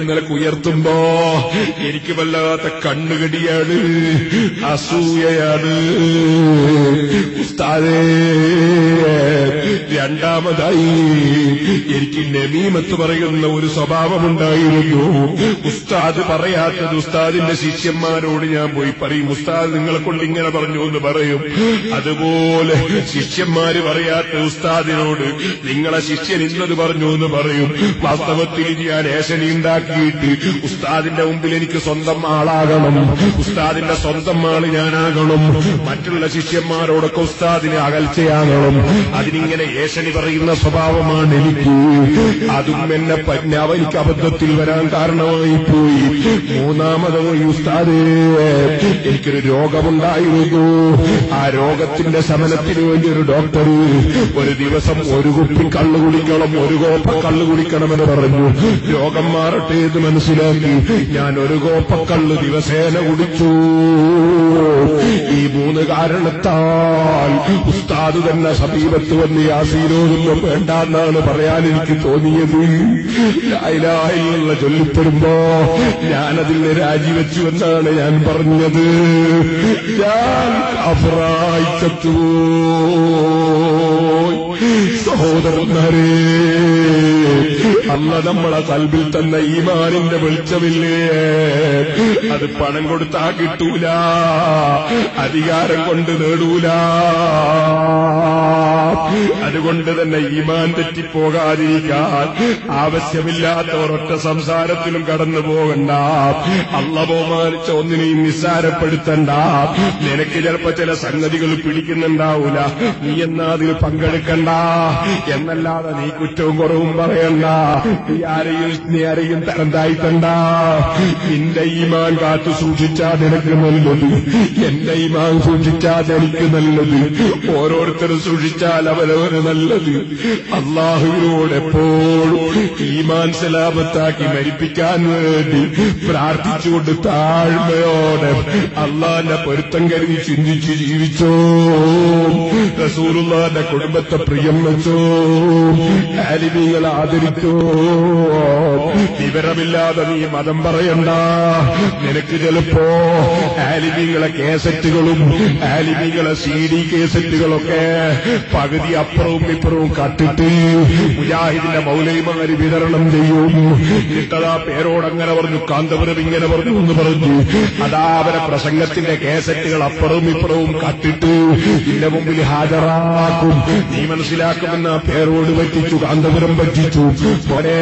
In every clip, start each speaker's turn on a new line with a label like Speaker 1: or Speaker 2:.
Speaker 1: നിലക്ക് ഉയർത്തുമ്പോ എനിക്ക് വല്ലാത്ത കണ്ണുകടിയാണ്, അസൂയയാണ്. ഉസ്താദേ, രണ്ടാമതായി എനിക്ക് നമീമത്ത് പറയുന്ന ഒരു സ്വഭാവമുണ്ടായിരുന്നു. ഉസ്താദ് പറയാത്തത് ഉസ്താദിന്റെ ശിഷ്യന്മാരോട് ഞാൻ പോയി പറയും. ഉസ്താദ് നിങ്ങളെ കൊണ്ട് ഇങ്ങനെ പറഞ്ഞു എന്ന് പറയും. അതുപോലെ ശിഷ്യന്മാര് പറയാത്ത ഉസ്താദിനോട് നിങ്ങളെ ശിഷ്യൻ ഇന്നത് പറഞ്ഞു എന്ന് പറയും. വാസ്തവത്തിൽ ഞാൻ ഏഷണി ഉണ്ടാക്കിയിട്ട് ഉസ്താദിന്റെ മുമ്പിൽ എനിക്ക് സ്വന്തം ആളാകണം, ഉസ്താദിന്റെ സ്വന്തം ആള് ഞാനാകണം, മറ്റുള്ള ശിഷ്യന്മാരോടൊക്കെ ഉസ്താദിനെ അകൽച്ചയാകണം. അതിനിങ്ങനെ ഏഷണി പറയുന്ന സ്വഭാവമാണ് എനിക്ക്. അതും എന്നെ എനിക്ക് അബദ്ധത്തിൽ വരാൻ കാരണമായി പോയി. മൂന്നാമതായി ഉസ്താദേ, എനിക്കൊരു രോഗമുണ്ടായിരുന്നു. ആ രോഗത്തിന്റെ ശമനത്തിന് വേണ്ടി ഒരു ഡോക്ടർ ഒരു ദിവസം ഒരു കുപ്പി കള്ളു കുടിക്കണം, ഒരു കോപ്പ കള്ളു കുടിക്കണമെന്ന് പറഞ്ഞു. രോഗം മാറട്ടെ എന്ന് മനസ്സിലാക്കി ഞാൻ ഒരു കോപ്പ കള്ളു ദിവസേന കുടിച്ചു. ഈ 3 കാരണത്താൽ ഉസ്താദ് തന്നെ സമീപത്ത് വന്ന് യാസീനോദൊന്നും വേണ്ടാന്നാണ് പറയാൻ എനിക്ക് തോന്നിയത്. ലാ ഇലാഹ ഇല്ലല്ലാഹ് ചൊല്ലിപ്പെടുമ്പോ ഞാനതിൽ രാജിവെച്ചു എന്നാണ് ഞാൻ പറഞ്ഞത്. ഞാൻ അഫ്രായിച്ചു. സഹോദരന്മാരെ, അല്ലാഹ് നമ്മളെ കൽബിൽ തന്ന ഈമാനിന്റെ വെളിച്ചമില്ലേ, അത് പണം കൊടുത്താ കിട്ടൂല, അധികാരം കൊണ്ട് നേടൂല. അതുകൊണ്ട് തന്നെ ഈമാൻ തെറ്റിപ്പോകാതിരിക്കാൻ ആവശ്യമില്ലാത്ത ഒരൊറ്റ സംസാരത്തിലും കടന്നു പോകണ്ട. അല്ലാഹ് ബഹുമാനിച്ച ഒന്നിനെയും നിസ്സാരപ്പെടുത്തണ്ട. നിനക്ക് ചിലപ്പോ ചില സംഗതികൾ പിടിക്കുന്നുണ്ടാവൂല, നീ എന്നാ അതിൽ പങ്കെടുക്കണ്ട എന്നല്ലാതെ നീ കുറ്റവും കുറവും പറയണ്ട. നീ ആരെയും തരം താഴ്ത്തണ്ട. നിന്റെ ഈമാൻ കാത്തു സൂക്ഷിച്ചാ നിനക്ക് നല്ലത്, എന്റെ ഈമാൻ സൂക്ഷിച്ചാ എനിക്ക് നല്ലത്, ഓരോരുത്തരും സൂക്ഷിച്ചാൽ അവരവന് നല്ലത്. അല്ലാഹുവിനോട് എപ്പോഴും ഈമാൻ സലാമത്താക്കി മരിപ്പിക്കാൻ വേണ്ടി പ്രാർത്ഥിച്ചുകൊണ്ട് താഴ്മയോടെ അള്ളാന്റെ പൊരുത്തം കരുതി ചിന്തിച്ച് ജീവിച്ചോ. റസൂലുള്ളാഹിന്റെ കുടുംബത്തെ പ്രിയം വെച്ചോ, ആലിമീങ്ങളെ ആദരിച്ചോ. വിവരമില്ലാതെ നീ മതം പറയണ്ട. നിനക്ക് ചിലപ്പോ ആലിമീങ്ങളെ കേസറ്റുകളും ആലിമീങ്ങളെ CD കേസറ്റുകളൊക്കെ പകുതി അപ്പുറവും ഇപ്പുറവും കട്ടിട്ട് മുജാഹിദിന്റെ മൗലവിമാര് വിതരണം ചെയ്യും. എന്നിട്ടതാ പേരോടങ്ങനെ പറഞ്ഞു, കാന്തപുരം ഇങ്ങനെ പറഞ്ഞു എന്ന് പറഞ്ഞു. അതാ അവരെ പ്രസംഗത്തിന്റെ കേസറ്റുകൾ അപ്പുറവും ഇപ്പുറവും കട്ടിട്ട് ഇതിന്റെ മുമ്പിൽ ഹാജരാക്കും. നീ മനസ്സിലാക്കുമെന്ന പേരോട് പറ്റിച്ചു, കാന്തപുരം പറ്റിച്ചു. പോരെ,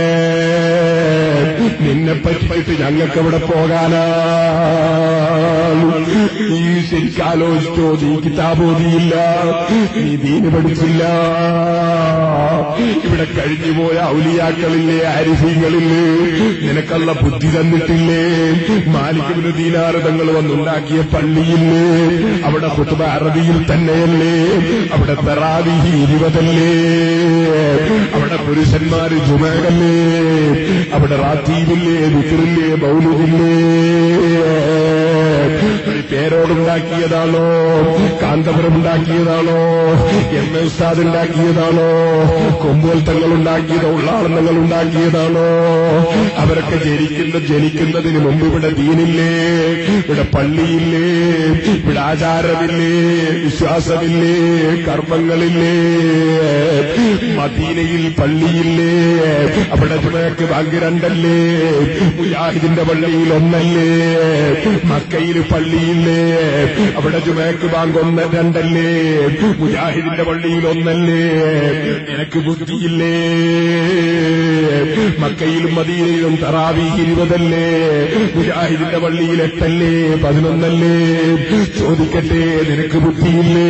Speaker 1: നിന്നെ പറ്റിയിട്ട് ഞങ്ങൾക്ക് എവിടെ പോകാനാ? നീ ശരിക്കാലോചിച്ചോ? നീ കിതാബോധിയില്ല, നീ ദീന് പഠിച്ചില്ല. ഇവിടെ കഴിഞ്ഞുപോയ ഔലിയാക്കളില്ലേ, ആരിഫീങ്ങളില്ലേ, നിനക്കുള്ള ബുദ്ധി തന്നിട്ടില്ലേ? മാലിക് ഇബ്നു ദീനാർ തങ്ങൾ വന്നുണ്ടാക്കിയ പള്ളിയില്ലേ, അവിടെ ഖുത്ബ അറബിയിൽ തന്നെയല്ലേ, അവിടെ തറാവീഹ് 20 അവിടെ പുരുഷന്മാര് ജുമഅല്ലേ, അവിടെ റാത്തീബില്ലേ, ദിക്റില്ലേ, മൗലിദില്ലേ. പേരോടുണ്ടാക്കിയതാണോ? കാന്തപുരം ഉണ്ടാക്കിയതാണോ? എം എ ഉസ്താദ് ഉണ്ടാക്കിയതാണോ? കൊമ്പുകൾ തങ്ങൾ ഉണ്ടാക്കിയതോ ഉള്ളാളങ്ങൾ ഉണ്ടാക്കിയതാണോ? അവരൊക്കെ ജനിക്കുന്നതിന് മുമ്പ് ഇവിടെ ദീനില്ലേ, ഇവിടെ പള്ളിയില്ലേ, ഇവിടെ ആചാരമില്ലേ, വിശ്വാസമില്ലേ, കർമ്മങ്ങളില്ലേ? മദീനയിൽ പള്ളിയില്ലേ, അവിടെ ജുമഅക്ക് ബാങ്ക് 2 മുജാഹിദിന്റെ പള്ളിയിൽ 1 മക്കയിൽ പള്ളിയില്ലേ, അവിടെ ജുമഅക്ക് ബാങ്ക് 1-2 മുജാഹിദിന്റെ പള്ളിയിൽ 1 നിനക്ക് ബുദ്ധിയില്ലേ? മക്കയിലും മദീനയിലും തറാവീഹ് 20 മുജാഹിദിന്റെ പള്ളിയിൽ 8-11 ചോദിക്കട്ടെ, നിനക്ക് ബുദ്ധിയില്ലേ?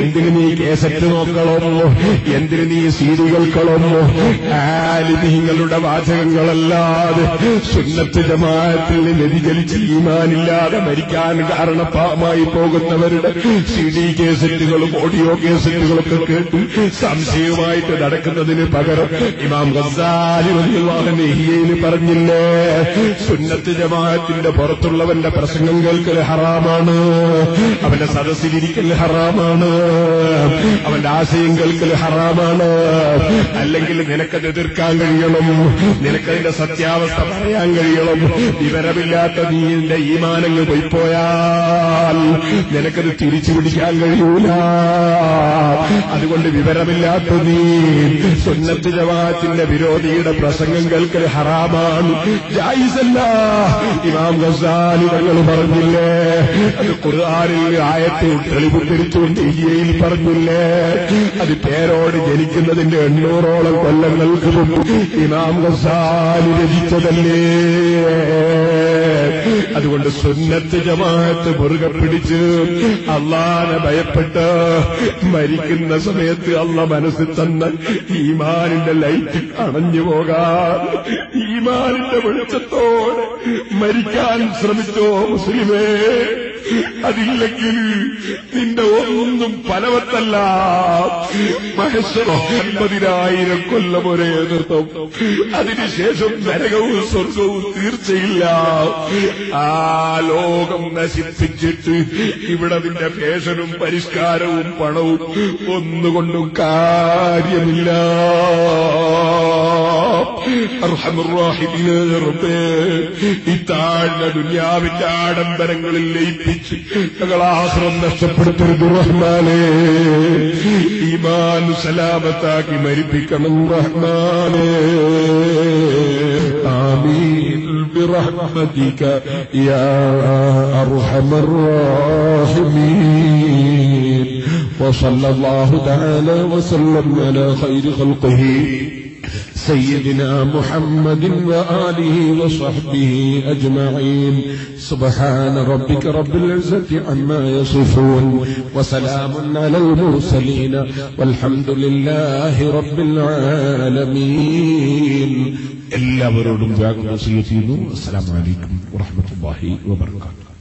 Speaker 1: എന്തിന് നീ കേസറ്റ് നോക്കണം? എന്തിന് നീ സീഡികൾ കളമോ? ആലിമീങ്ങളുടെ വാചകങ്ങളല്ലാതെ സുന്നത്ത് ജമാഅത്തിൽ വ്യതിചലിച്ച് ഈമാനില്ലാതെ മരിക്കാൻ കാരണമായി പോകുന്നവരുടെ CD കേസറ്റുകളും ഓഡിയോ കേസറ്റുകളൊക്കെ കേട്ട് സംശയവുമായിട്ട് നടക്കുന്നതിന് പകരം ഇമാം ഗസാലി റളിയല്ലാഹു അൻഹു ജിബ്രീൽ പറഞ്ഞില്ലേ, സുന്നത്ത് ജമാഅത്തിന്റെ പുറത്തുള്ളവന്റെ പ്രസംഗം കേൾക്കൽ ഹറാമാണ്, അവന്റെ സദസ്സിലിരിക്കൽ ഹറാമാണ്, അവന്റെ ആശയം കേൾക്കൽ ഹറാമാണ്. അല്ലെങ്കിൽ നിനക്കത് എതിർക്കാൻ കഴിയണം, നിനക്കതിന്റെ സത്യാവസ്ഥ പറയാൻ കഴിയണം. വിവരമില്ലാത്ത നീന്റെ ഈമാനങ്ങ് പോയിപ്പോയാൽ നിനക്കത് തിരിച്ചു പിടിക്കാൻ കഴിയൂല. അതുകൊണ്ട് വിവരമില്ലാത്ത നീ സുന്നത്ത് ജമാഅത്തിന്റെ വിരോധിയുടെ പ്രസംഗം കേൾക്കൽ ഹറാമാണ്, ജായിസല്ല. ഇമാം ഗസാലി തങ്ങൾ പറഞ്ഞില്ലേ, അത് ഖുർആനിൽ ആയത്ത് തെളിവുദ്ധരിച്ചുകൊണ്ട് ഇന്ത്യയിൽ പറഞ്ഞില്ലേ, അത് പേരോട് ജനിക്കുന്നതിന്റെ 800ഓളം കൊല്ലങ്ങൾക്ക് മുമ്പ് ഇമാം ഗസാലി രചിച്ചതല്ലേ. അതുകൊണ്ട് സുന്നത്ത് ജമാഅത്ത് മുറുകെ പിടിച്ച് അള്ളാനെ ഭയപ്പെട്ട് മരിക്കുന്ന സമയത്ത് അള്ളാഹ് മനസ്സിൽ തന്ന ഈമാനിന്റെ ലൈറ്റ് അണഞ്ഞു പോകാൻ, ഈമാനിന്റെ വെളിച്ചത്തോടെ മരിക്കാൻ ശ്രമിച്ചോ മുസ്ലിമേ. അതില്ലെങ്കിൽ നിന്റെ ഒന്നും ഫലവത്തല്ല. മഹശ്ശറോ 50,000 കൊല്ലം ഒരേ നൃത്തം, അതിനുശേഷം നരകവും സ്വർഗവും തീർച്ചയില്ല. ആ ലോകം നശിപ്പിച്ചിട്ട് ഇവിടെ നിന്റെ ഫാഷനും പരിഷ്കാരവും പണവും ഒന്നുകൊണ്ടും കാര്യമില്ല. ഈ താഴ്ന്ന ദുനിയാവിന്റെ ആഡംബരങ്ങളിൽ ലയിപ്പിച്ച് ഞങ്ങൾ ആശ്രമം നഷ്ടപ്പെടുത്തരുത് റഹ്മാനേ. ഈമാൻ സലാമത്താക്കി മരിപ്പിക്കണം റഹ്മാനേ. ആമീൻ ബിറഹ്മതിക യാ അർഹമർ റഹീമീൻ. വസല്ലല്ലാഹു തആല വസല്ലം അലാ ഖൈരി ഖൽഖിഹി سيدنا محمد وآله وصحبه أجمعين. سبحان ربك رب العزة عما يصفون وسلام على المرسلين والحمد لله رب العالمين. എല്ലാവരോടും വസിയത്ത് ചെയ്യുന്നു. അസ്സലാമു അലൈക്കും വറഹ്മത്തുള്ളാഹി വബറകാതുഹു.